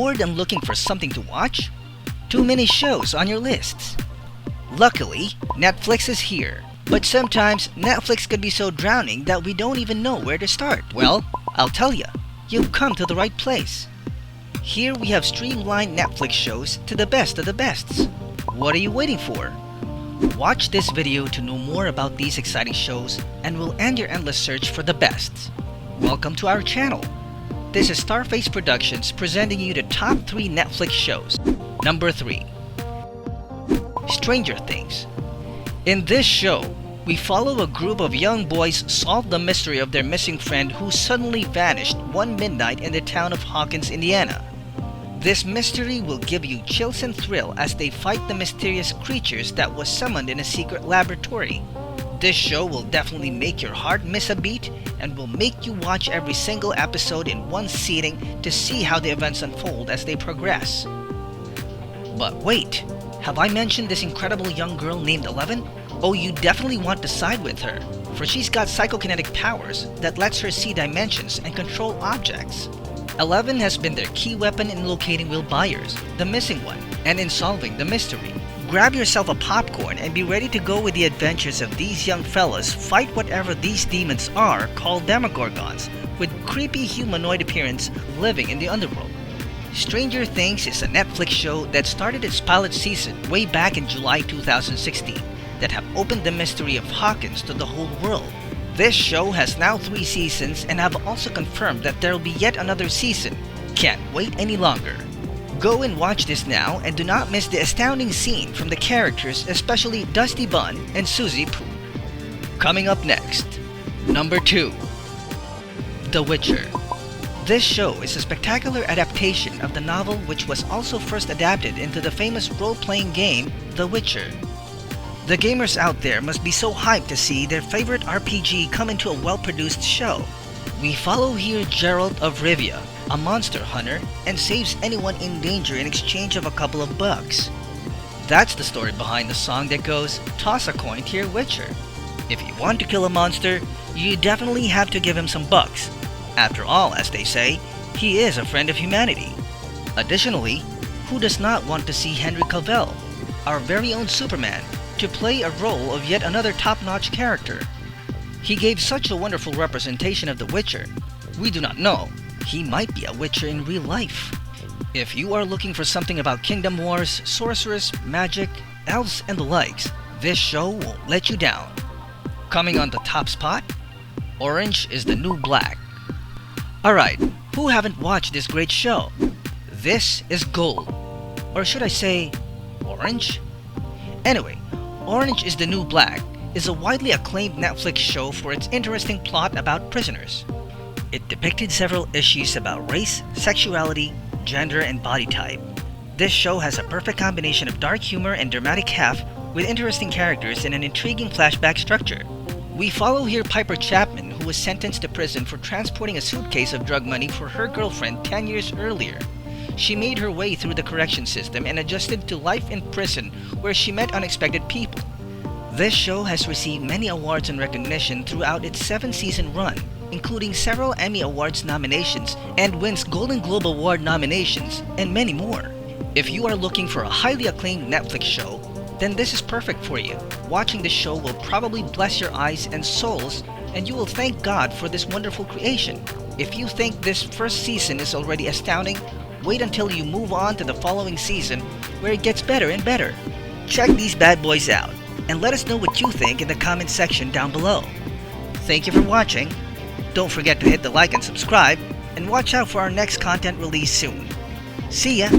Bored and looking for something to watch? Too many shows on your lists? Luckily, Netflix is here. But sometimes, Netflix could be so drowning that we don't even know where to start. Well, I'll tell ya, you've come to the right place. Here we have streamlined Netflix shows to the best of the bests. What are you waiting for? Watch this video to know more about these exciting shows and we'll end your endless search for the best. Welcome to our channel. This is Starface Productions presenting you the top 3 Netflix shows. Number 3. Stranger Things. In this show, we follow a group of young boys solve the mystery of their missing friend who suddenly vanished one midnight in the town of Hawkins, Indiana. This mystery will give you chills and thrill as they fight the mysterious creatures that was summoned in a secret laboratory. This show will definitely make your heart miss a beat and will make you watch every single episode in one sitting to see how the events unfold as they progress. But wait, have I mentioned this incredible young girl named Eleven? Oh, you definitely want to side with her, for she's got psychokinetic powers that lets her see dimensions and control objects. Eleven has been their key weapon in locating Will Byers, the missing one, and in solving the mystery. Grab yourself a popcorn and be ready to go with the adventures of these young fellas fight whatever these demons are called Demogorgons, with creepy humanoid appearance living in the underworld. Stranger Things is a Netflix show that started its pilot season way back in July 2016 that have opened the mystery of Hawkins to the whole world. This show has now 3 seasons and have also confirmed that there will be yet another season. Can't wait any longer. Go and watch this now and do not miss the astounding scene from the characters, especially Dusty Bun and Susie Poo. Coming up next, number 2. The Witcher. This show is a spectacular adaptation of the novel which was also first adapted into the famous role-playing game, The Witcher. The gamers out there must be so hyped to see their favorite RPG come into a well-produced show. We follow here Geralt of Rivia, a monster hunter, and saves anyone in danger in exchange of a couple of bucks. That's the story behind the song that goes, "Toss a coin to your Witcher." If you want to kill a monster, you definitely have to give him some bucks. After all, as they say, he is a friend of humanity. Additionally, who does not want to see Henry Cavill, our very own Superman, to play a role of yet another top-notch character? He gave such a wonderful representation of the Witcher. We do not know, he might be a Witcher in real life. If you are looking for something about Kingdom Wars, sorcerers, magic, elves, and the likes, this show won't let you down. Coming on the top spot, Orange is the New Black. Alright, who haven't watched this great show? This is gold. Or should I say, orange? Anyway, Orange is the New Black is a widely acclaimed Netflix show for its interesting plot about prisoners. It depicted several issues about race, sexuality, gender, and body type. This show has a perfect combination of dark humor and dramatic heft with interesting characters and an intriguing flashback structure. We follow here Piper Chapman, who was sentenced to prison for transporting a suitcase of drug money for her girlfriend 10 years earlier. She made her way through the correction system and adjusted to life in prison where she met unexpected people. This show has received many awards and recognition throughout its 7-season run, including several Emmy Awards nominations and wins Golden Globe Award nominations, and many more. If you are looking for a highly acclaimed Netflix show, then this is perfect for you. Watching this show will probably bless your eyes and souls, and you will thank God for this wonderful creation. If you think this first season is already astounding, wait until you move on to the following season, where it gets better and better. Check these bad boys out, and let us know what you think in the comment section down below. Thank you for watching. Don't forget to hit the like and subscribe, and watch out for our next content release soon. See ya!